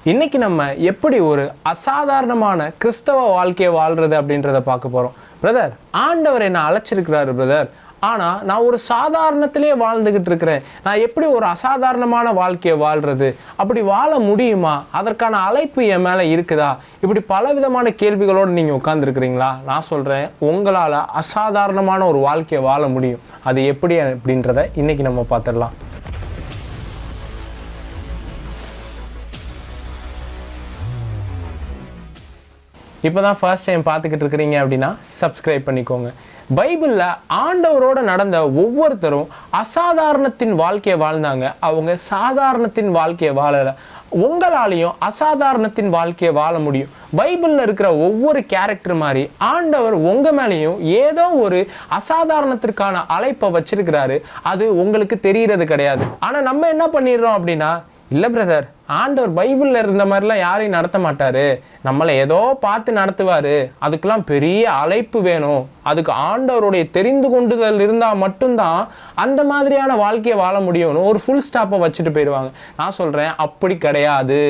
இன்னைக்கு நம்ம எப்படி ஒரு அசாதாரணமான கிறிஸ்தவ வாழ்க்கையை வாழ்றது அப்படின்றத பார்க்க போகிறோம். பிரதர், ஆண்டவர் என்னை அழைச்சிருக்கிறாரு பிரதர், ஆனால் நான் ஒரு சாதாரணத்திலே வாழ்ந்துக்கிட்டு இருக்கிறேன். நான் எப்படி ஒரு அசாதாரணமான வாழ்க்கையை வாழ்கிறது? அப்படி வாழ முடியுமா? அதற்கான அழைப்பு என் மேலே இருக்குதா? இப்படி பலவிதமான கேள்விகளோடு நீங்கள் உட்காந்துருக்கிறீங்களா? நான் சொல்கிறேன், உங்களால் அசாதாரணமான ஒரு வாழ்க்கையை வாழ முடியும். அது எப்படி அப்படின்றத இன்றைக்கி நம்ம பார்த்துடலாம். இப்போ தான் ஃபர்ஸ்ட் டைம் பார்த்துக்கிட்டு இருக்கிறீங்க அப்படின்னா சப்ஸ்கிரைப் பண்ணிக்கோங்க. பைபிளில் ஆண்டவரோட நடந்த ஒவ்வொருத்தரும் அசாதாரணத்தின் வாழ்க்கையை வாழ்ந்தாங்க. அவங்க சாதாரணத்தின் வாழ்க்கையை வாழலை. உங்களாலையும் அசாதாரணத்தின் வாழ்க்கையை வாழ முடியும். பைபிளில் இருக்கிற ஒவ்வொரு கேரக்டர் மாதிரி ஆண்டவர் உங்கள் மேலேயும் ஏதோ ஒரு அசாதாரணத்திற்கான அழைப்பை வச்சிருக்கிறாரு. அது உங்களுக்கு தெரியறது கிடையாது. ஆனால் நம்ம என்ன பண்ணிடுறோம் அப்படின்னா, இல்லை பிரதர், ஆண்டவர் பைபிளில் இருந்த மாதிரிலாம் யாரையும் நடத்த மாட்டார், நம்மளை ஏதோ பார்த்து நடத்துவார், அதுக்கெல்லாம் பெரிய அழைப்பு வேணும், அதுக்கு ஆண்டவருடைய தெரிந்து கொண்டுதல் இருந்தால் மட்டும்தான் அந்த மாதிரியான வாழ்க்கையை வாழ முடியும்னு ஒரு ஃபுல் ஸ்டாப்பை வச்சுட்டு போயிடுவாங்க. நான் சொல்கிறேன், அப்படி கிடையாது.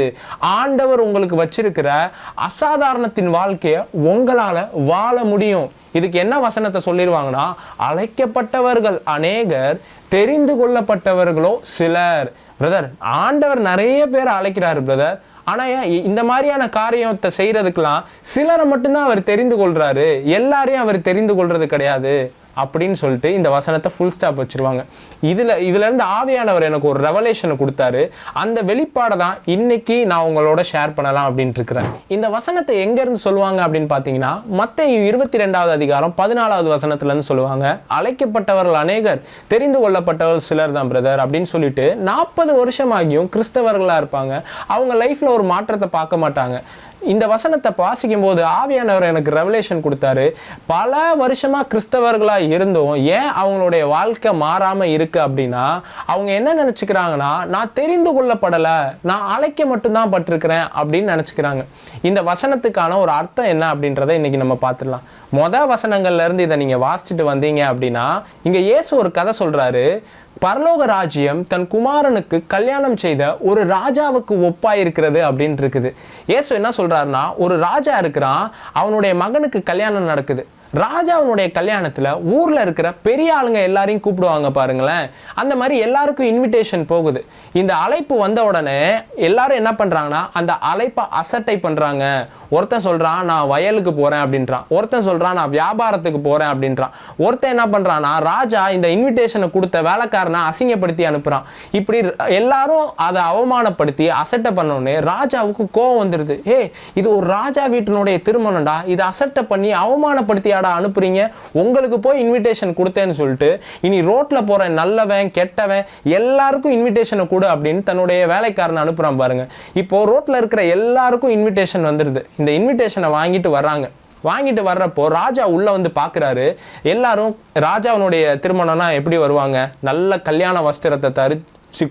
ஆண்டவர் உங்களுக்கு வச்சிருக்கிற அசாதாரணத்தின் வாழ்க்கையை உங்களால் வாழ முடியும். இதுக்கு என்ன வசனத்தை சொல்லிடுவாங்கன்னா, அழைக்கப்பட்டவர்கள் அநேகர், தெரிந்து கொள்ளப்பட்டவர்களோ சிலர். பிரதர், ஆண்டவர் நிறைய பேர் அழைக்கிறாரு பிரதர், ஆனால் இந்த மாதிரியான காரியத்தை செய்கிறதுக்கெல்லாம் சிலரை மட்டும்தான் அவர் தெரிந்து கொள்கிறாரு, எல்லாரையும் அவர் தெரிந்து கொள்வது கிடையாது அப்படின்னு சொல்லிட்டு இந்த வசனத்தை ஃபுல் ஸ்டாப் வச்சுருவாங்க. இதுலேருந்து ஆவியானவர் எனக்கு ஒரு ரெவலேஷனை கொடுத்தாரு. அந்த வெளிப்பாடை தான் இன்னைக்கு நான் உங்களோட ஷேர் பண்ணலாம் அப்படின்ட்டு இருக்கிறேன். இந்த வசனத்தை எங்கேருந்து சொல்லுவாங்க அப்படின்னு பார்த்தீங்கன்னா, மத்தேயு 22வது அதிகாரம் 14வது வசனத்துலேருந்து சொல்லுவாங்க. அழைக்கப்பட்டவர்கள் அநேகர், தெரிந்து கொள்ளப்பட்டவர்கள் சிலர் தான் பிரதர் அப்படின்னு சொல்லிட்டு 40 வருஷமாகியும் கிறிஸ்தவர்களாக இருப்பாங்க. அவங்க லைஃப்பில் ஒரு மாற்றத்தை பார்க்க மாட்டாங்க. இந்த வசனத்தை வாசிக்கும் போது ஆவியானவர் எனக்கு ரெவலேஷன் கொடுத்தாரு. பல வருஷமாக கிறிஸ்தவர்களாக இருந்தும் ஏன் அவங்களுடைய வாழ்க்கை மாறாமல் இருக்குது அப்படின்னா, அவங்க என்ன நினச்சிக்கிறாங்கன்னா, நான் தெரிந்து கொள்ளப்படலை, நான் அழைக்க மட்டும்தான் பட்டிருக்கிறேன் அப்படின்னு நினச்சிக்கிறாங்க. இந்த வசனத்துக்கான ஒரு அர்த்தம் என்ன அப்படின்றத இன்றைக்கி நம்ம பார்த்துடலாம். வசனங்கள்லேருந்து இதை நீங்கள் வாசிச்சுட்டு வந்தீங்க அப்படின்னா, இங்கே இயேசு ஒரு கதை சொல்கிறாரு. பரலோக ராஜ்யம் தன் குமாரனுக்கு கல்யாணம் செய்த ஒரு ராஜாவுக்கு ஒப்பாயிருக்கிறது அப்படின்னு இருக்குது. இயேசு என்ன சொல்றாருன்னா, ஒரு ராஜா இருக்கிறான், அவனுடைய மகனுக்கு கல்யாணம் நடக்குது. ராஜாவுடைய கல்யாணத்தில் ஊரில் இருக்கிற பெரிய ஆளுங்க எல்லாரையும் கூப்பிடுவாங்க பாருங்களேன். அந்த மாதிரி எல்லாருக்கும் இன்விடேஷன் போகுது. இந்த அழைப்பு வந்த உடனே எல்லாரும் என்ன பண்ணுறாங்கன்னா, அந்த அழைப்பை அசட்டை பண்ணுறாங்க. ஒருத்தன் சொல்கிறான், நான் வயலுக்கு போகிறேன் அப்படின்றான். ஒருத்தன் சொல்கிறான், நான் வியாபாரத்துக்கு போகிறேன் அப்படின்றான். ஒருத்தன் என்ன பண்ணுறான்னா, ராஜா இந்த இன்விடேஷனை கொடுத்த வேலைக்காரனை அசிங்கப்படுத்தி அனுப்புகிறான். இப்படி எல்லாரும் அதை அவமானப்படுத்தி அசட்டை பண்ணோன்னே ராஜாவுக்கு கோவம் வந்துடுது. இது ஒரு ராஜா வீட்டினுடைய திருமணம்டா, இதை அசட்டை பண்ணி அவமானப்படுத்தி அனுப்புறீங்க, உங்களுக்கு போய் இன்விடேஷன் கொடுத்தேன்னு சொல்லிட்டு இனி ரோட்ல போற நல்லவன் கெட்டவன் எல்லாருக்கும் இன்விடேஷனை கொடு அப்படின்னு தன்னுடைய வேலைக்காரனை அனுப்புறான் பாருங்க. இப்போ ரோட்ல இருக்கிற எல்லாருக்கும் இன்விடேஷன் வந்துடுது. இந்த இன்விடேஷனை வாங்கிட்டு வர்றப்போ ராஜா உள்ள வந்து பார்க்குறாரு. எல்லாரும் ராஜாவுடைய திருமணம்னா எப்படி வருவாங்க, நல்ல கல்யாண வஸ்திரத்தை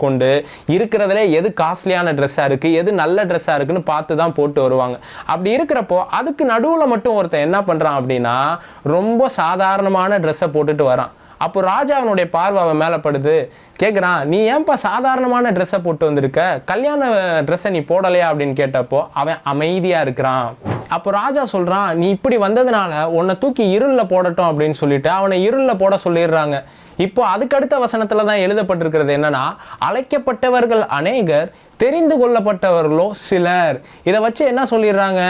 கொண்டு இருக்கிறதுல எது காஸ்ட்லியான ட்ரெஸ்ஸாக இருக்குது, எது நல்ல ட்ரெஸ்ஸாக இருக்குன்னு பார்த்து தான் போட்டு வருவாங்க. அப்படி இருக்கிறப்போ அதுக்கு நடுவில் மட்டும் ஒருத்தன் என்ன பண்ணுறான் அப்படின்னா, ரொம்ப சாதாரணமான ட்ரெஸ்ஸை போட்டுட்டு வரான். அப்போ ராஜாவனுடைய பார்வை அவன் மேலே படுது. கேட்குறான், நீ ஏன்பா சாதாரணமான ட்ரெஸ்ஸை போட்டு வந்திருக்க, கல்யாண ட்ரெஸ்ஸை நீ போடலையா அப்படின்னு கேட்டப்போ அவன் அமைதியாக இருக்கிறான். அப்போ ராஜா சொல்கிறான், நீ இப்படி வந்ததுனால உன்னை தூக்கி இருளில் போடட்டும் அப்படின்னு சொல்லிட்டு அவனை இருளில் போட சொல்லிடுறாங்க. இப்போ அதுக்கடுத்த வசனத்தில் தான் எழுதப்பட்டிருக்கிறது என்னன்னா, அழைக்கப்பட்டவர்கள் அநேகர், தெரிந்து கொள்ளப்பட்டவர்களோ சிலர். இதை வச்சு என்ன சொல்லிடுறாங்க,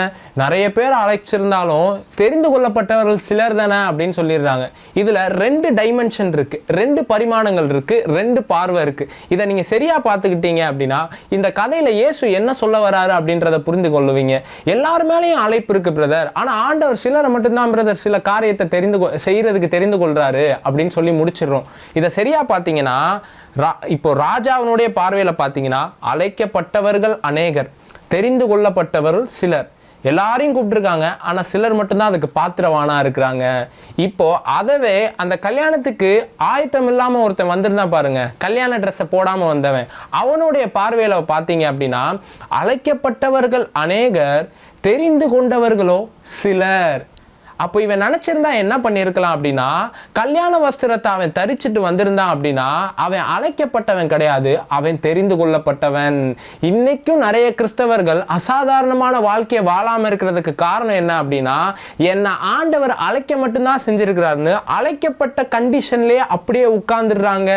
நிறைய பேர் அழைச்சிருந்தாலும் தெரிந்து கொள்ளப்பட்டவர்கள் சிலர் தானே அப்படின்னு சொல்லிடுறாங்க. இதில் 2 டைமென்ஷன் இருக்குது, 2 பரிமாணங்கள் இருக்குது, 2 பார்வை இருக்குது. இதை நீங்கள் சரியாக பார்த்துக்கிட்டீங்க அப்படின்னா இந்த கதையில் இயேசு என்ன சொல்ல வராரு அப்படின்றத புரிந்து கொள்ளுவீங்க. எல்லார் மேலேயும் அழைப்பு இருக்குது பிரதர், ஆனால் ஆண்டவர் சிலரை மட்டும்தான் பிரதர் சில காரியத்தை செய்கிறதுக்கு தெரிந்து கொள்கிறாரு அப்படின்னு சொல்லி முடிச்சிடுறோம். இதை சரியாக பார்த்தீங்கன்னா, இப்போ ராஜாவினுடைய பார்வையில் பார்த்தீங்கன்னா, அழைக்கப்பட்டவர்கள் அநேகர், தெரிந்து கொள்ளப்பட்டவர்கள் சிலர். எல்லாரையும் கூப்பிட்டுருக்காங்க, ஆனால் சிலர் மட்டும்தான் அதுக்கு பாத்திரவானா இருக்கிறாங்க. இப்போ அதவே அந்த கல்யாணத்துக்கு ஆயத்தம் இல்லாமல் ஒருத்தன் வந்திருந்தா பாருங்க, கல்யாண ட்ரெஸ்ஸை போடாமல் வந்தவன், அவனுடைய பார்வையில் பார்த்தீங்க அப்படின்னா, அழைக்கப்பட்டவர்கள் அநேகர், தெரிந்து கொண்டவர்களோ சிலர். அப்போ இவன் நினைச்சிருந்தா என்ன பண்ணியிருக்கலாம் அப்படின்னா, கல்யாண வஸ்திரத்தை அவன் தரிச்சிட்டு வந்திருந்தான் அப்படின்னா அவன் அழைக்கப்பட்டவன் கிடையாது, அவன் தெரிந்து கொள்ளப்பட்டவன். இன்னைக்கும் நிறைய கிறிஸ்தவர்கள் அசாதாரணமான வாழ்க்கையை வாழாம இருக்கிறதுக்கு காரணம் என்ன அப்படின்னா, என்ன ஆண்டவர் அழைக்க மட்டும்தான் செஞ்சிருக்கிறாருன்னு அழைக்கப்பட்ட கண்டிஷன்லயே அப்படியே உட்கார்ந்துடுறாங்க.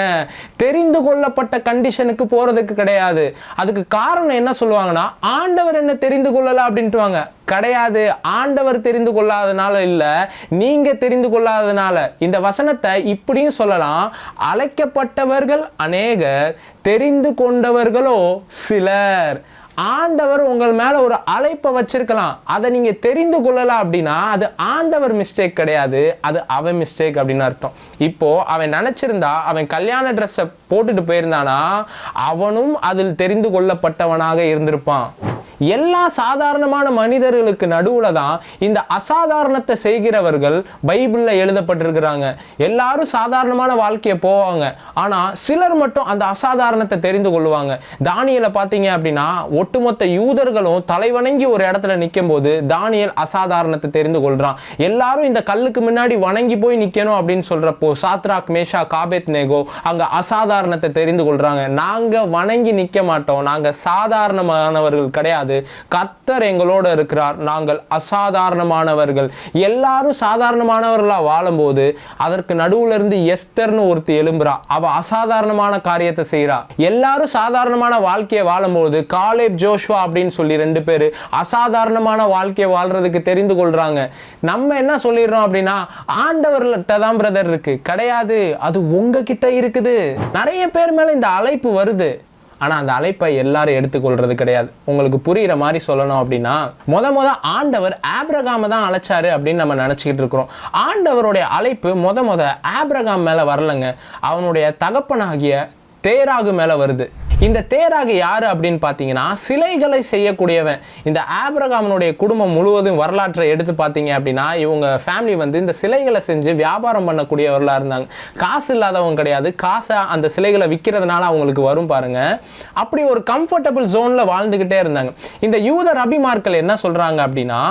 தெரிந்து கொள்ளப்பட்ட கண்டிஷனுக்கு போறதுக்கு கிடையாது. அதுக்கு காரணம் என்ன சொல்லுவாங்கன்னா, ஆண்டவர் என்ன தெரிந்து கொள்ளல அப்படின்ட்டுவாங்க. கிடையாது, ஆண்டவர் தெரிந்து கொள்ளாதனால இல்ல, நீங்க தெரிந்து கொள்ளாதனால. இந்த வசனத்தை இப்படியும் சொல்லலாம், அழைக்கப்பட்டவர்கள் அநேகர், தெரிந்து கொண்டவர்களோ சிலர். ஆண்டவர் உங்கள் மேல ஒரு அழைப்பை வச்சிருக்கலாம், அதை நீங்க தெரிந்து கொள்ளலாம் அப்படின்னா அது ஆண்டவர் மிஸ்டேக் கிடையாது, அது அவன் மிஸ்டேக் அப்படின்னு அர்த்தம். இப்போ அவன் நினைச்சிருந்தா அவன் கல்யாண ட்ரெஸ்ஸை போட்டுட்டு போயிருந்தானா அவனும் அதில் தெரிந்து கொள்ளப்பட்டவனாக இருந்திருப்பான். எல்லா சாதாரணமான மனிதர்களுக்கு நடுவுல தான் இந்த அசாதாரணத்தை செய்கிறவர்கள் பைபிள்ல எழுதப்பட்டிருக்கிறாங்க. எல்லாரும் சாதாரணமான வாழ்க்கையை போவாங்க, ஆனா சிலர் மட்டும் அந்த அசாதாரணத்தை தெரிந்து கொள்வாங்க. தானியேலை பார்த்தீங்க அப்படின்னா ஒட்டுமொத்த யூதர்களும் தலைவணங்கி ஒரு இடத்துல நிற்கும் போது தானியேல் அசாதாரணத்தை தெரிந்து கொள்றான். எல்லாரும் இந்த கல்லுக்கு முன்னாடி வணங்கி போய் நிக்கணும் அப்படின்னு சொல்றப்போ சாத்ராக் மேஷாக் ஆபேத்நேகோ அங்க அசாதாரணத்தை தெரிந்து கொள்றாங்க. நாங்க வணங்கி நிக்க மாட்டோம், நாங்க சாதாரணமானவர்கள் கிடையாது, கர்த்தர் எங்களோட இருக்கிறார், நாங்கள் அசாதாரணமானவர்கள். எல்லாரும் சாதாரணமானவர்களா வாழும்போது அதற்கு நடுவுல இருந்து எஸ்தர்னு ஒருத்தி எழும்புறா, அவ அசாதாரணமான காரியத்தை செய்யறா. எல்லாரும் சாதாரணமான வாழ்க்கையை வாழும்போது காலேப் ஜோஷுவா அப்படின்னு சொல்லி 2 பேரு அசாதாரணமான வாழ்க்கையை வாழ்றதுக்கு தெரிந்து கொள்றாங்க. நம்ம என்ன சொல்லிடுறோம் அப்படின்னா, ஆண்டவர்கிட்ட தான் பிரதர் இருக்கு. கிடையாது, அது உங்ககிட்ட இருக்குது. நிறைய பேர் மேல இந்த அழைப்பு வருது, ஆனால் அந்த அழைப்பை எல்லாரும் எடுத்துக்கொள்றது கிடையாது. உங்களுக்கு புரிகிற மாதிரி சொல்லணும் அப்படின்னா, முத ஆண்டவர் ஆபிரகாமை தான் அழைச்சாரு அப்படின்னு நம்ம நினச்சிக்கிட்டு இருக்கிறோம். ஆண்டவருடைய அழைப்பு முத ஆபிரகாம் மேலே வரலைங்க, அவனுடைய தகப்பனாகிய தேராகு மேலே வருது. இந்த தேராகு யாரு அப்படின்னு பார்த்தீங்கன்னா, சிலைகளை செய்யக்கூடியவன். இந்த ஆபிரகாமனுடைய குடும்பம் முழுவதும் வரலாற்றை எடுத்து பார்த்தீங்க அப்படின்னா, இவங்க ஃபேமிலி வந்து இந்த சிலைகளை செஞ்சு வியாபாரம் பண்ணக்கூடியவர்களாக இருந்தாங்க. காசு இல்லாதவங்க கிடையாது, காசை அந்த சிலைகளை விற்கிறதுனால அவங்களுக்கு வரும் பாருங்க. அப்படி ஒரு கம்ஃபர்டபுள் ஜோனில் வாழ்ந்துக்கிட்டே இருந்தாங்க. இந்த யூத ரபிமார்கள் என்ன சொல்றாங்க அப்படின்னா,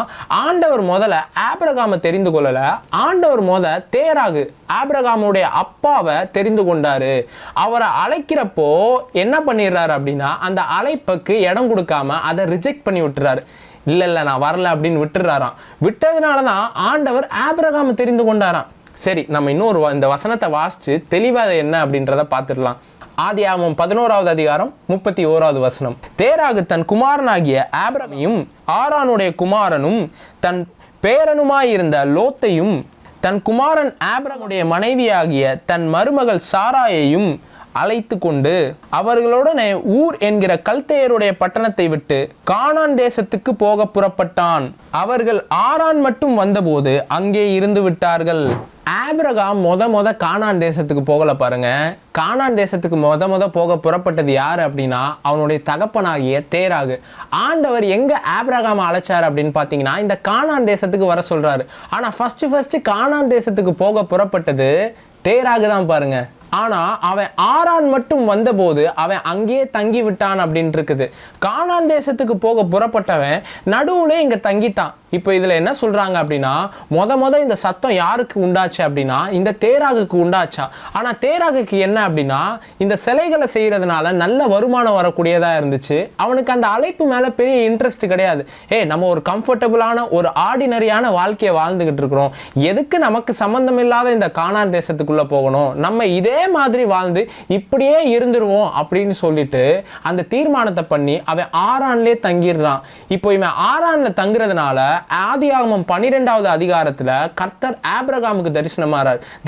ஆண்டவர் முதல்ல ஆபிரகாமை தெரிந்து கொள்ளல, ஆண்டவர் தேராகு ஆபிரகாமுடைய அப்பாவை தெரிந்து கொண்டாரு. அவரை அழைக்கிறப்போ என்ன பண்ணிடுறாரு அப்படின்னா, அந்த அழைப்புக்கு இடம் கொடுக்காம அதை ரிஜெக்ட் பண்ணி விட்டுறாரு. இல்ல நான் வரல அப்படின்னு விட்டுறாராம். விட்டதுனாலதான் ஆண்டவர் ஆபிரகாமை தெரிந்து கொண்டாராம். சரி, நம்ம இன்னொரு இந்த வசனத்தை வாசிச்சு தெளிவாக என்ன அப்படின்றத பார்த்துடலாம். ஆதியாகமம் 11வது அதிகாரம் 31வது வசனம். தேராகு தன் குமாரனாகிய ஆபிரகாமையும் ஆரானுடைய குமாரனும் தன் பேரனுமாயிருந்த லோத்தையும் தன் குமாரன் ஆபிரகாமுடைய மனைவியாகிய தன் மருமகள் சாராயையும் அழைத்து கொண்டு அவர்களுடனே ஊர் என்கிற கல்தேயருடைய பட்டணத்தை விட்டு கானான் தேசத்துக்கு போக புறப்பட்டான். அவர்கள் ஆரான் மட்டும் வந்தபோது அங்கே இருந்து விட்டார்கள். ஆபிரகாம் முத கானான் தேசத்துக்கு போகல பாருங்க. கானான் தேசத்துக்கு முத போக புறப்பட்டது யாரு அப்படின்னா, அவனுடைய தகப்பனாகிய தேராகு. ஆண்டவர் எங்க ஆபிரகாம் அழைச்சார் அப்படின்னு பார்த்தீங்கன்னா, இந்த கானான் தேசத்துக்கு வர சொல்றாரு. ஆனா ஃபர்ஸ்ட் கானான் தேசத்துக்கு போக புறப்பட்டது தேராகு தான் பாருங்க. ஆனா அவன் ஆரான் மட்டும் வந்தபோது அவன் அங்கேயே தங்கி விட்டான் அப்படின்னு இருக்குது. கானான் தேசத்துக்கு போக புறப்பட்டவன் நடுவுல இங்க தங்கிட்டான். இப்போ இதுல என்ன சொல்றாங்க அப்படின்னா, முத இந்த சத்தம் யாருக்கு உண்டாச்சு அப்படின்னா, இந்த தேராகுக்கு உண்டாச்சான். ஆனா தேராகுக்கு என்ன அப்படின்னா, இந்த சிலைகளை செய்யறதுனால நல்ல வருமானம் வரக்கூடியதா இருந்துச்சு. அவனுக்கு அந்த அழைப்பு மேல பெரிய இன்ட்ரெஸ்ட் கிடையாது. நம்ம ஒரு கம்ஃபர்டபுளான ஒரு ஆர்டினரியான வாழ்க்கையை வாழ்ந்துகிட்டு இருக்கிறோம், எதுக்கு நமக்கு சம்பந்தம் இல்லாத இந்த கானான் தேசத்துக்குள்ள போகணும், நம்ம இதே மாதிரி வாழ்ந்து இப்படியே இருந்துருவோம் அப்படின்னு சொல்லிட்டு அந்த தீர்மானத்தை பண்ணி அவன் ஆரான்லயே தங்கிடுறான். இப்போ இவன் ஆரான்ல தங்குறதுனால ஆதியாகமம் 12வது அதிகாரத்துல கர்த்தர் ஆபிரகாமுக்கு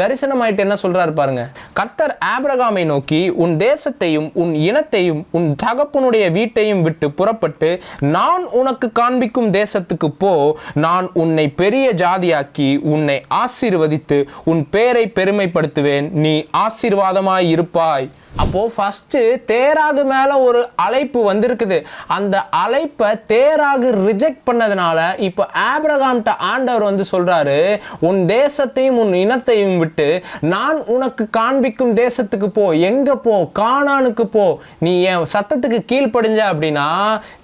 தரிசனமாயிட்டு என்ன சொல்றாரு பாருங்க. கர்த்தர் ஆபிரகாமை நோக்கி, உன் தேசத்தையும் உன் இனத்தையும் உன் தகப்பனுடைய வீட்டையும் விட்டு புறப்பட்டு நான் உனக்கு காண்பிக்கும் தேசத்துக்கு போ. நான் உன்னை பெரிய ஜாதியாக்கி உன்னை ஆசீர்வதித்து உன் பேரை பெருமைப்படுத்துவேன். நீ ஆசீர்வாதமாய் இருப்பாய். அப்போ ஃபர்ஸ்ட் தேராகு மேல ஒரு அழைப்பு வந்திருக்குது. அந்த அழைப்பை தேராகு ரிஜெக்ட் பண்ணதுனால இப்போ ஆபிரகாம்கிட்ட ஆண்டவர் வந்து சொல்றாரு, உன் தேசத்தையும் உன் இனத்தையும் விட்டு நான் உனக்கு காண்பிக்கும் தேசத்துக்கு போ. எங்க போ? கானானுக்கு போ. நீ என் சத்தத்துக்கு கீழ்ப்படிஞ்ச அப்படின்னா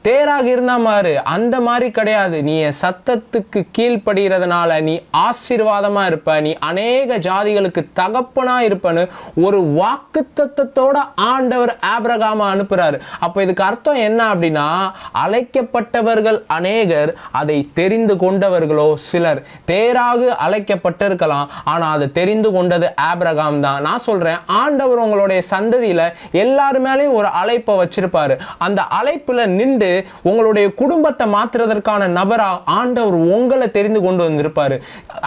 தேராகு இருந்தா மாறு, அந்த மாதிரி கிடையாது. நீ என் சத்தத்துக்கு கீழ்ப்படுகிறதுனால நீ ஆசீர்வாதமா இருப்ப, நீ அநேக ஜாதிகளுக்கு தகப்பனா இருப்பன்னு ஒரு வாக்குத்தத்தத்தோட ஆண்டவர் ஆபிரகாமை அனுப்புறாரு. அப்போ இதுக்கு அர்த்தம் என்ன அப்படின்னா, அழைக்கப்பட்டவர்கள் அநேகர், அதை தெரிந்து கொண்டவர்களோ சிலர். தேராகு அழைக்கப்பட்டிருக்கலாம், ஆனா அதை தெரிந்து கொண்டது ஆபிரகாம் தான். நான் சொல்றேன், ஆண்டவர் உங்களுடைய சந்ததியில எல்லாரு மேலேயும் ஒரு அழைப்பை வச்சிருப்பாரு. அந்த அழைப்புல நின்று உங்களுடைய குடும்பத்தை மாற்றுறதற்கான நபரா ஆண்டவர் உங்களை தெரிந்து கொண்டு வந்திருப்பாரு.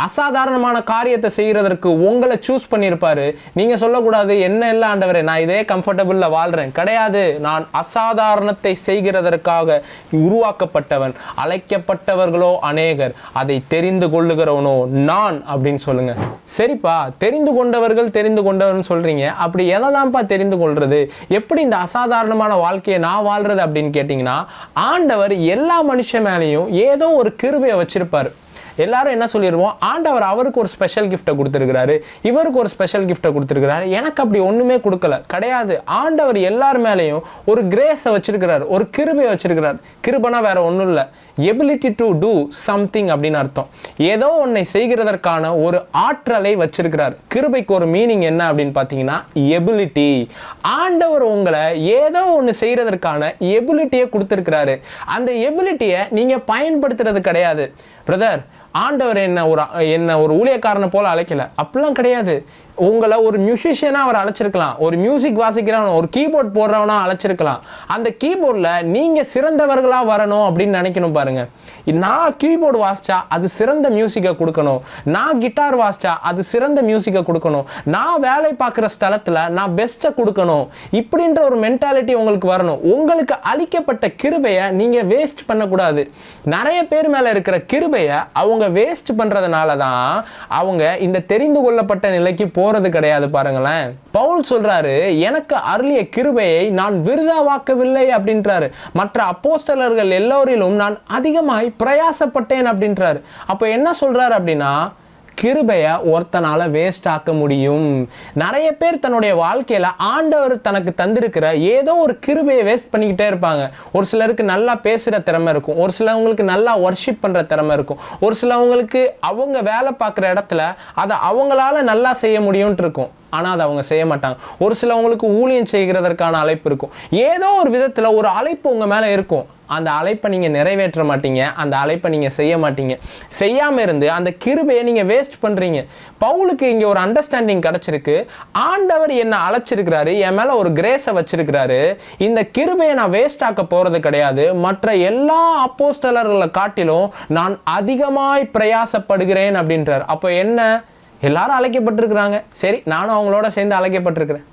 அசாதாரணமான காரியத்தை செய்யறதற்கு உங்களை சூஸ் பண்ணியிருப்பாரு. நீங்க சொல்லக்கூடாது, என்ன இல்லை ஆண்டவரே, நான் இதே கம்ஃபர்டபுள்ல வாழ்றேன். கிடையாது, நான் அசாதாரணத்தை செய்கிறதற்காக உருவாக்கப்பட்டவன். அழைக்கப்பட்டவர்களோ அநேகர், அதை தெரிந்து கொள்ளுகிறவனோ நான் அப்படின்னு சொல்லுங்க. சரிப்பா, தெரிந்து கொண்டவர்கள் சொல்றீங்க, அப்படி எதை தான்ப்பா தெரிந்து கொள்றது? எப்படி இந்த அசாதாரணமான வாழ்க்கையை நான் வாழ்றது அப்படின்னு கேட்டீங்கன்னா, ஆண்டவர் எல்லா மனுஷன் மேலேயும் ஏதோ ஒரு கிருபையை வச்சிருப்பாரு. எல்லாரும் என்ன சொல்லிடுவோம், ஆண்டவர் அவருக்கு ஒரு ஸ்பெஷல் கிஃப்ட்டை கொடுத்துருக்கிறாரு, இவருக்கு ஒரு ஸ்பெஷல் கிஃப்ட்டை கொடுத்துருக்கிறாரு, எனக்கு அப்படி ஒன்றுமே கொடுக்கல. கிடையாது, ஆண்டவர் எல்லார் மேலேயும் ஒரு கிரேஸை வச்சிருக்கிறார், ஒரு கிருபையை வச்சிருக்கிறார். கிருபைனா வேற ஒன்றும் இல்லை, எபிலிட்டி டு டூ சம்திங் அப்படின்னு அர்த்தம். ஏதோ ஒன்றை செய்கிறதற்கான ஒரு ஆற்றலை வச்சிருக்கிறார். கிருபைக்கு ஒரு மீனிங் என்ன அப்படின்னு பார்த்தீங்கன்னா எபிலிட்டி. ஆண்டவர் உங்களை ஏதோ ஒன்று செய்கிறதற்கான எபிலிட்டியை கொடுத்துருக்கிறாரு. அந்த எபிலிட்டியை நீங்கள் பயன்படுத்துறது கிடையாது. பிரதர், ஆண்டவர் என்ன ஒரு ஊழியக்காரனை போல அழைக்கல, அப்படிலாம் கிடையாது. உங்களை ஒரு மியூசிஷியனாக அவர் அழைச்சிருக்கலாம், ஒரு மியூசிக் வாசிக்கிறவன், ஒரு கீபோர்ட் போடுறவனா அழைச்சிருக்கலாம். அந்த கீபோர்டில் நீங்கள் சிறந்தவர்களாக வரணும் அப்படின்னு நினைக்கணும் பாருங்க. நான் கீபோர்டு வாசிச்சா அது சிறந்த மியூசிக்கை கொடுக்கணும், நான் கிட்டார் வாசிச்சா அது சிறந்த மியூசிக்கை கொடுக்கணும், நான் வேலை பார்க்குற ஸ்தலத்தில் நான் பெஸ்ட்டை கொடுக்கணும், இப்படின்ற ஒரு மென்டாலிட்டி உங்களுக்கு வரணும். உங்களுக்கு அளிக்கப்பட்ட கிருபையை நீங்கள் வேஸ்ட் பண்ணக்கூடாது. நிறைய பேர் மேலே இருக்கிற கிருபையை அவங்க வேஸ்ட் பண்ணுறதுனால தான் அவங்க இந்த தெரிந்து கொள்ளப்பட்ட நிலைக்கு போறது கிடையாது. பாருங்களேன், பவுல் சொல்றாரு, எனக்கு அருளிய கிருபையை நான் விருதாவாக்கவில்லை அப்படின்றாரு. மற்ற அப்போஸ்தலர்கள் எல்லோரிலும் நான் அதிகமாய் பிரயாசப்பட்டேன் அப்படின்றாரு. அப்போ என்ன சொல்றாரு அப்படின்னா, கிருபையை ஒருத்தனால வேஸ்ட் ஆக்க முடியும். நிறைய பேர் தன்னுடைய வாழ்க்கையில ஆண்டவர் தனக்கு தந்திருக்கிற ஏதோ ஒரு கிருபையை வேஸ்ட் பண்ணிக்கிட்டே இருப்பாங்க. ஒரு சிலருக்கு நல்லா பேசுற திறமை இருக்கும், ஒரு சிலவங்களுக்கு நல்லா வர்ஷிப் பண்ற திறமை இருக்கும், ஒரு சிலவங்களுக்கு அவங்க வேலை பார்க்குற இடத்துல அதை அவங்களால நல்லா செய்ய முடியும்னு இருக்கும், ஆனால் அதை அவங்க செய்ய மாட்டாங்க. ஒரு சிலவங்களுக்கு ஊழியம் செய்கிறதற்கான அழைப்பு இருக்கும். ஏதோ ஒரு விதத்தில் ஒரு அழைப்பு உங்கள் மேலே இருக்கும். அந்த அழைப்பை நீங்கள் நிறைவேற்ற மாட்டீங்க, அந்த அழைப்பை நீங்கள் செய்ய மாட்டீங்க. செய்யாமல் இருந்து அந்த கிருபையை நீங்கள் வேஸ்ட் பண்ணுறீங்க. பவுலுக்கு இங்கே ஒரு அண்டர்ஸ்டாண்டிங் கிடச்சிருக்கு. ஆண்டவர் என்னை அழைச்சிருக்கிறாரு, என் மேலே ஒரு கிரேஸை வச்சிருக்கிறாரு. இந்த கிருபையை நான் வேஸ்ட் ஆக்க போகிறது கிடையாது. மற்ற எல்லா அப்போஸ்தலர்களை காட்டிலும் நான் அதிகமாய் பிரயாசப்படுகிறேன் அப்படின்றார். அப்போ என்ன, எல்லாரும் அழைக்கப்பட்டிருக்கிறாங்க, சரி நானும் அவங்களோட சேர்ந்து அழைக்கப்பட்டிருக்கிறேன்.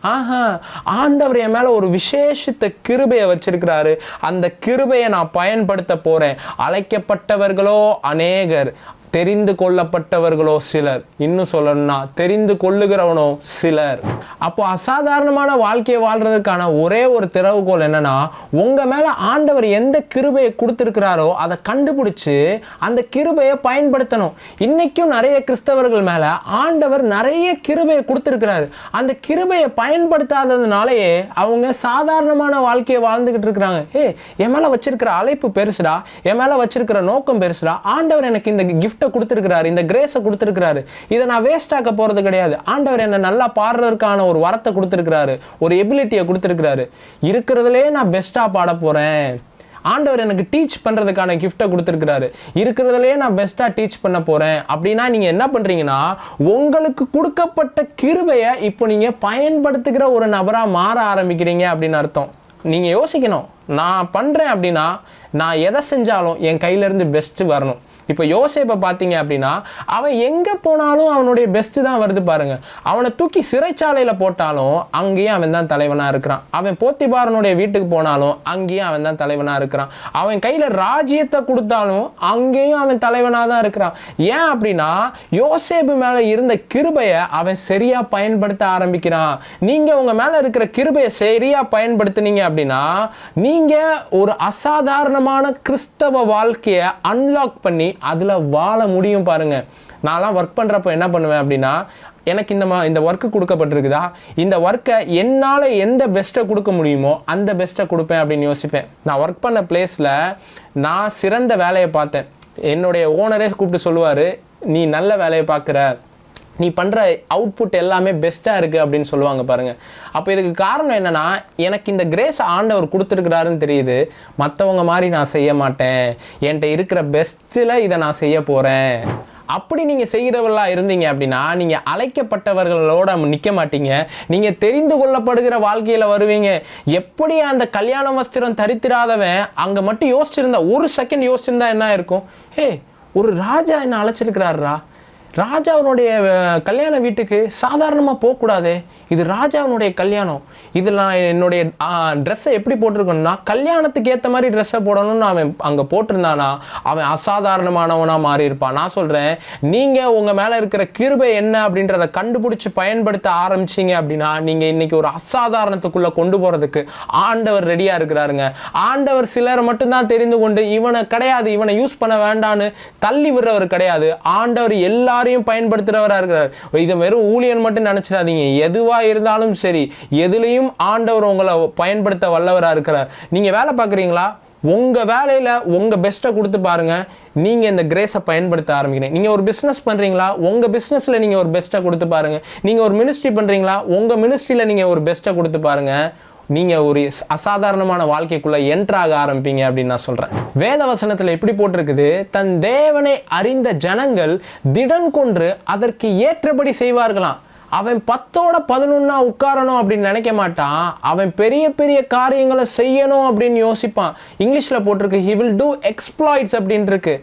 ஆண்டவர் என் மேல ஒரு விசேஷித்த கிருபையை வச்சிருக்கிறாரு, அந்த கிருபையை நான் பயன்படுத்த போறேன். அழைக்கப்பட்டவர்களோ அநேகர், தெரிந்து கொள்ளப்பட்டவர்களோ சிலர். இன்னும் சொல்லணும்னா தெரிந்து கொள்ளுகிறவனோ சிலர். அப்போ அசாதாரணமான வாழ்க்கையை வாழ்றதுக்கான ஒரே ஒரு திறவுகோல் என்னன்னா, உங்க மேல ஆண்டவர் எந்த கிருபையை கொடுத்திருக்கிறாரோ அதை கண்டுபிடிச்சு அந்த கிருபையை பயன்படுத்தணும். இன்னைக்கும் நிறைய கிறிஸ்தவர்கள் மேல ஆண்டவர் நிறைய கிருபையை கொடுத்திருக்கிறாரு. அந்த கிருபையை பயன்படுத்தாததுனாலேயே அவங்க சாதாரணமான வாழ்க்கையை வாழ்ந்துகிட்டு இருக்கிறாங்க. என் மேல வச்சிருக்கிற அழைப்பு பெருசுடா, என் மேல வச்சிருக்கிற நோக்கம் பெருசுடா, ஆண்டவர் எனக்கு இந்த கிஃப்ட் கொடுத்திருக்கிறாரு, இந்த கிரேஸை கொடுத்திருக்கிறாரு, இதை நான் வேஸ்ட் ஆக்க போறது கிடையாது. ஆண்டவர் என்ன நல்லா பாடுறதுக்கான ஒரு வரத்தை கொடுத்திருக்கிறாரு, ஒரு எபிலிட்டியை கொடுத்திருக்கிறாரு, இருக்கிறதுலே நான் பெஸ்டா பாட போறேன். ஆண்டவர் எனக்கு டீச் பண்றதுக்கான கிஃப்ட்டை கொடுத்திருக்கிறாரு, இருக்கிறதுலே நான் பெஸ்டா டீச் பண்ண போறேன். அப்படின்னா நீங்க என்ன பண்றீங்கன்னா, உங்களுக்கு கொடுக்கப்பட்ட கிருபையை இப்போ நீங்க பயன்படுத்துகிற ஒரு நபரா மாற ஆரம்பிக்கிறீங்க அப்படின்னு அர்த்தம். நீங்க யோசிக்கணும், நான் பண்றேன் அப்படின்னா நான் எதை செஞ்சாலும் என் கையில இருந்து பெஸ்ட் வரணும். இப்போ யோசேப்பை பார்த்தீங்க அப்படின்னா அவன் எங்கே போனாலும் அவனுடைய பெஸ்ட்டு தான் வருது பாருங்க. அவனை தூக்கி சிறைச்சாலையில் போட்டாலும் அங்கேயும் அவன் தான் தலைவனாக இருக்கிறான். அவன் போத்திபாரனுடைய வீட்டுக்கு போனாலும் அங்கேயும் அவன் தான் தலைவனாக இருக்கிறான். அவன் கையில் ராஜ்யத்தை கொடுத்தாலும் அங்கேயும் அவன் தலைவனாக தான் இருக்கிறான். ஏன் அப்படின்னா யோசேப்பு மேலே இருந்த கிருபையை அவன் சரியாக பயன்படுத்த ஆரம்பிக்கிறான். நீங்கள் உங்கள் மேலே இருக்கிற கிருபையை சரியாக பயன்படுத்தினீங்க அப்படின்னா நீங்கள் ஒரு அசாதாரணமான கிறிஸ்தவ வாழ்க்கையை அன்லாக் பண்ணி அதில் வாழ முடியும் பாருங்க. நான்லாம் ஒர்க் பண்ணுறப்ப என்ன பண்ணுவேன் அப்படின்னா, எனக்கு இந்த ஒர்க்கு கொடுக்கப்பட்டிருக்குதா, இந்த ஒர்க்கை என்னால் எந்த பெஸ்ட்டை கொடுக்க முடியுமோ அந்த பெஸ்ட்டை கொடுப்பேன் அப்படின்னு யோசிப்பேன். நான் ஒர்க் பண்ண பிளேஸில் நான் சிறந்த வேலையை பார்த்தேன். என்னுடைய ஓனரே கூப்பிட்டு சொல்லுவார், நீ நல்ல வேலையை பார்க்குற, நீ பண்ணுற அவுட்புட் எல்லாமே பெஸ்ட்டாக இருக்குது அப்படின்னு சொல்லுவாங்க பாருங்கள். அப்போ இதுக்கு காரணம் என்னென்னா, எனக்கு இந்த கிரேஸ் ஆண்டவர் கொடுத்துருக்குறாருன்னு தெரியுது. மற்றவங்க மாதிரி நான் செய்ய மாட்டேன், என்கிட்ட இருக்கிற பெஸ்ட்டில் இதை நான் செய்ய போகிறேன். அப்படி நீங்கள் செய்கிறவர்களாக இருந்தீங்க அப்படின்னா நீங்கள் அழைக்கப்பட்டவர்களோட நிற்க மாட்டீங்க, நீங்கள் தெரிந்து கொள்ளப்படுகிற வாழ்க்கையில் வருவீங்க. எப்படி அந்த கல்யாண வஸ்திரம் தரித்திராதவன் அங்கே மட்டும் யோசிச்சிருந்தா, ஒரு செகண்ட் யோசிச்சிருந்தா என்ன இருக்கும், ஒரு ராஜா என்னை அழைச்சிருக்கிறாரா, ராஜாவினுடைய கல்யாண வீட்டுக்கு சாதாரணமாக போகக்கூடாதே, இது ராஜாவினுடைய கல்யாணம், இதில் நான் என்னுடைய ட்ரெஸ்ஸை எப்படி போட்டிருக்கணும்னா கல்யாணத்துக்கு ஏற்ற மாதிரி ட்ரெஸ்ஸை போடணும்னு அவன் அங்கே போட்டிருந்தானா அவன் அசாதாரணமானவனாக மாறியிருப்பான். நான் சொல்கிறேன், நீங்கள் உங்கள் மேலே இருக்கிற கிருபை என்ன அப்படின்றத கண்டுபிடிச்சி பயன்படுத்த ஆரம்பிச்சிங்க அப்படின்னா நீங்கள் இன்றைக்கி ஒரு அசாதாரணத்துக்குள்ளே கொண்டு போகிறதுக்கு ஆண்டவர் ரெடியாக இருக்கிறாருங்க. ஆண்டவர் சிலரை மட்டும்தான் தெரிந்து கொண்டு இவனை கிடையாது, இவனை யூஸ் பண்ண வேண்டான்னு தள்ளி விடுறவர் கிடையாது. ஆண்டவர் எல்லாரையும் பயன்படுத்துகிறவராக இருக்கிறார். இதை வெறும் ஊழியன் மட்டும் நினச்சிடாதீங்க, எதுவாக இருந்தாலும் சரி, எதுலையும் ஆண்டவர் உங்களை பயன்படுத்த வல்லவராக இருக்கிறார். நீங்கள் வேலை பார்க்குறீங்களா, உங்கள் வேலையில் உங்கள் பெஸ்ட்டை கொடுத்து பாருங்கள், நீங்கள் இந்த கிரேஸை பயன்படுத்த ஆரம்பிக்கிறீங்க. நீங்கள் ஒரு பிஸ்னஸ் பண்ணுறீங்களா, உங்கள் பிஸ்னஸில் நீங்கள் ஒரு பெஸ்ட்டை கொடுத்து பாருங்கள். நீங்கள் ஒரு மினிஸ்ட்ரி பண்ணுறீங்களா, உங்கள் மினிஸ்ட்ரியில் நீங்கள் ஒரு பெஸ்ட்டை கொடுத்து பாருங்கள். நீங்கள் ஒரு அசாதாரணமான வாழ்க்கைக்குள்ளே என்ட்ராக ஆரம்பிப்பீங்க அப்படின்னு நான் சொல்கிறேன். வேத வசனத்தில் எப்படி போட்டிருக்குது, தன் தேவனை அறிந்த ஜனங்கள் திடன் கொண்டு அதற்கு ஏற்றபடி செய்வார்களாம். அவன் 10-11 உட்காரணும் அப்படின்னு நினைக்க மாட்டான், அவன் பெரிய பெரிய காரியங்களை செய்யணும் அப்படின்னு யோசிப்பான். இங்கிலீஷில் போட்டிருக்கு he will do exploits அப்படின்னு இருக்கு.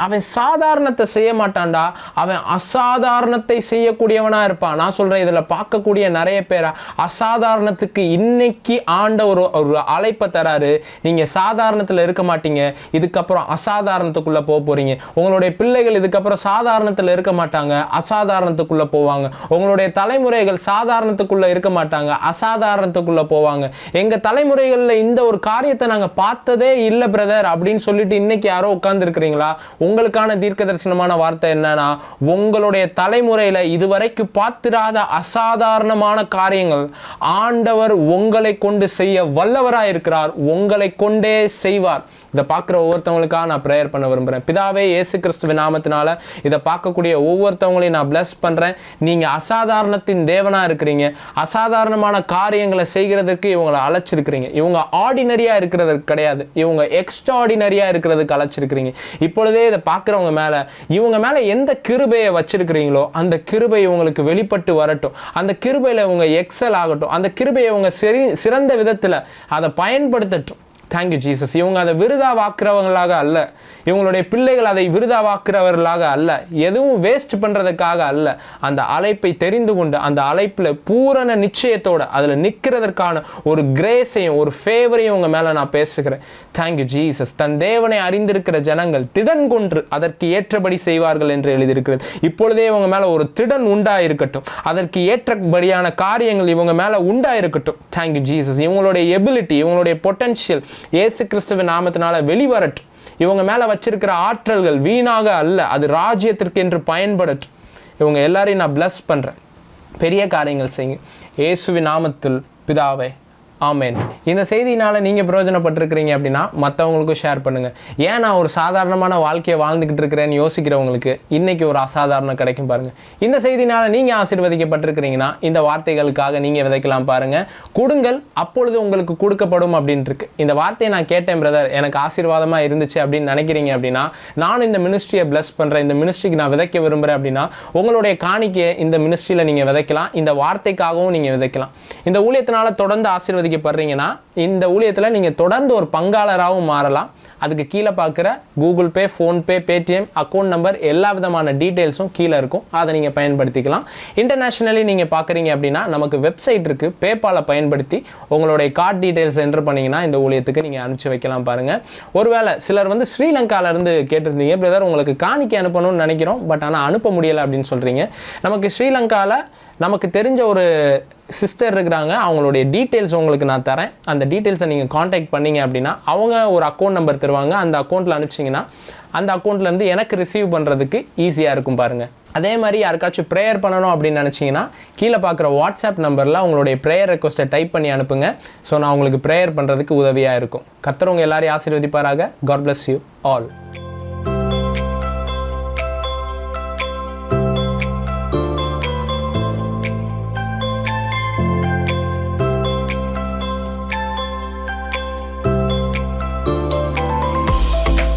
அவன் சாதாரணத்தை செய்ய மாட்டான்டா, அவன் அசாதாரணத்தை செய்யக்கூடியவனாக இருப்பான். நான் சொல்கிறேன், இதில் பார்க்கக்கூடிய நிறைய பேரை அசாதாரணத்துக்கு இன்னைக்கு ஆண்ட ஒரு அழைப்பை தராரு. நீங்கள் சாதாரணத்தில் இருக்க மாட்டீங்க, இதுக்கப்புறம் அசாதாரணத்துக்குள்ளே போக போகிறீங்க. உங்களுடைய பிள்ளைகள் இதுக்கப்புறம் சாதாரணத்தில் இருக்க மாட்டாங்க, அசாதாரணத்துக்குள்ளே போவாங்க. உங்களுடைய தலைமுறைகள் சாதாரணத்துக்குள்ள இருக்க மாட்டாங்க, அசாதாரணத்துக்குள்ள போவாங்க. எங்க தலைமுறைகளில் இந்த ஒரு காரியத்தை நாங்க பார்த்ததே இல்லை பிரதர் அப்படின்னு சொல்லிட்டு இன்னைக்கு யாரோ உட்கார்ந்து இருக்கிறீங்களா, உங்களுக்கான தீர்க்க தரிசனமான வார்த்தை என்னன்னா, உங்களுடைய தலைமுறையில இதுவரைக்கும் பார்த்திராத அசாதாரணமான காரியங்கள் ஆண்டவர் உங்களை கொண்டு செய்ய வல்லவராக இருக்கிறார், உங்களை கொண்டே செய்வார். இதை பார்க்குற ஒவ்வொருத்தவங்களுக்காக நான் ப்ரேயர் பண்ண விரும்புகிறேன். பிதாவே, இயேசு கிறிஸ்துவின் நாமத்தினால இதை பார்க்கக்கூடிய ஒவ்வொருத்தவங்களையும் நான் பிளஸ் பண்ணுறேன். நீங்கள் அசாதாரணத்தின் தேவனாக இருக்கிறீங்க, அசாதாரணமான காரியங்களை செய்கிறதுக்கு இவங்களை அழைச்சிருக்கிறீங்க. இவங்க ஆர்டினரியாக இருக்கிறதுக்கு கிடையாது, இவங்க எக்ஸ்ட்ராடினரியாக இருக்கிறதுக்கு அழைச்சிருக்கிறீங்க. இப்பொழுதே இதை பார்க்குறவங்க மேலே, இவங்க மேலே எந்த கிருபையை வச்சிருக்கிறீங்களோ அந்த கிருபை இவங்களுக்கு வெளிப்பட்டு வரட்டும், அந்த கிருபையில் இவங்க எக்ஸல் ஆகட்டும், அந்த கிருபையை இவங்க சிறந்த விதத்தில் அதை பயன்படுத்தட்டும். Thank you Jesus. இவங்க அதை விருதாவாக்குறவங்களாக அல்ல, இவங்களுடைய பிள்ளைகள் அதை விருதாவாக்குறவர்களாக அல்ல, எதுவும் வேஸ்ட் பண்ணுறதுக்காக அல்ல, அந்த அழைப்பை தெரிந்து கொண்டு அந்த அழைப்பில் பூரண நிச்சயத்தோடு அதில் நிற்கிறதற்கான ஒரு கிரேஸையும் ஒரு ஃபேவரையும் உங்கள் மேலே நான் பேசுகிறேன். Thank you Jesus. தன் தேவனை அறிந்திருக்கிற ஜனங்கள் திடன் கொன்று அதற்கு ஏற்றபடி செய்வார்கள் என்று எழுதியிருக்கிறது. இப்பொழுதே இவங்க மேலே ஒரு திடன் உண்டாயிருக்கட்டும், அதற்கு ஏற்றபடியான காரியங்கள் இவங்க மேலே உண்டாயிருக்கட்டும். Thank you Jesus. இவங்களுடைய எபிலிட்டி, இவங்களுடைய பொட்டன்ஷியல் இயேசு கிறிஸ்துவின் நாமத்தினால வெளிவரட்டும். இவங்க மேலே வச்சிருக்கிற ஆற்றல்கள் வீணாக அல்ல, அது ராஜ்யத்திற்கு என்று பயன்படட்டும். இவங்க எல்லாரையும் நான் பிளஸ் பண்ணுறேன். பெரிய காரியங்கள் செய்யுங்க இயேசுவின் நாமத்தில் பிதாவே, ஆமேன். இந்த செய்தியினால் நீங்கள் பிரயோஜனப்பட்டிருக்கிறீங்க அப்படின்னா மற்றவங்களுக்கும் ஷேர் பண்ணுங்கள். ஏன் நான் ஒரு சாதாரணமான வாழ்க்கையை வாழ்ந்துக்கிட்டு இருக்கிறேன்னு யோசிக்கிறவங்களுக்கு இன்றைக்கி ஒரு அசாதாரணம் கிடைக்கும் பாருங்கள். இந்த செய்தியினால் நீங்கள் ஆசீர்வதிக்கப்பட்டிருக்கிறீங்கன்னா இந்த வார்த்தைகளுக்காக நீங்கள் விதைக்கலாம் பாருங்கள். கொடுங்கள், அப்பொழுது உங்களுக்கு கொடுக்கப்படும் அப்படின்ட்டு. இந்த வார்த்தையை நான் கேட்டேன் பிரதர், எனக்கு ஆசீர்வாதமாக இருந்துச்சு அப்படின்னு நினைக்கிறீங்க அப்படின்னா, நான் இந்த மினிஸ்ட்ரியை பிளஸ் பண்ணுறேன், இந்த மினிஸ்ட்ரிக்கு நான் விதைக்க விரும்புகிறேன் அப்படின்னா உங்களுடைய காணிக்கையை இந்த மினிஸ்ட்ரியில் நீங்கள் விதைக்கலாம், இந்த வார்த்தைக்காகவும் நீங்கள் விதைக்கலாம். இந்த ஊழியத்தினால் தொடர்ந்து ஆசீர்வதிக்கப்படுறீங்கன்னா இந்த ஊழியத்தில் நீங்கள் தொடர்ந்து ஒரு பங்காளராகவும் மாறலாம். அதுக்கு கீழே பார்க்குற Google Pay, PhonePe, Paytm account number எல்லா விதமான டீட்டெயில்ஸும் கீழே இருக்கும். அதை நீங்கள் பயன்படுத்திக்கலாம். இன்டர்நேஷ்னலி நீங்கள் பார்க்குறீங்க அப்படின்னா நமக்கு வெப்சைட் இருக்குது. பேபாலை பயன்படுத்தி உங்களுடைய கார்டு டீட்டெயில்ஸ் என்டர் பண்ணிங்கன்னா இந்த ஊழியத்துக்கு நீங்கள் அனுப்பிச்சு வைக்கலாம் பாருங்கள். ஒருவேளை சிலர் வந்து ஸ்ரீலங்காவிலேருந்து கேட்டிருந்தீங்க, பிரதர் உங்களுக்கு காணிக்கை அனுப்பணும்னு நினைக்கிறோம், பட் ஆனால் அனுப்ப முடியலை அப்படின்னு சொல்கிறீங்க. நமக்கு ஸ்ரீலங்காவில் நமக்கு தெரிஞ்ச ஒரு சிஸ்டர் இருக்கிறாங்க. அவங்களுடைய டீட்டெயில்ஸ் உங்களுக்கு நான் தரேன். அந்த டீட்டெயில்ஸை நீங்கள் காண்டாக்ட் பண்ணிங்க அப்படின்னா அவங்க ஒரு அக்கௌண்ட் நம்பர் தருவாங்க. அந்த அக்கௌண்ட்டில் அனுப்பிச்சிங்கன்னா அந்த அக்கௌண்ட்லேருந்து எனக்கு ரிசீவ் பண்ணுறதுக்கு ஈஸியாக இருக்கும் பாருங்கள். அதே மாதிரி யாருக்காச்சும் ப்ரேயர் பண்ணணும் அப்படின்னு நினச்சிங்கன்னா கீழே பார்க்குற வாட்ஸ்அப் நம்பரில் உங்களுடைய ப்ரேயர் ரெக்வஸ்ட்டை டைப் பண்ணி அனுப்புங்க. ஸோ நான் உங்களுக்கு ப்ரேயர் பண்ணுறதுக்கு உதவியாக இருக்கும். கர்த்தர் உங்கள் எல்லாரையும் ஆசீர்வதிப்பாராக. God bless you all.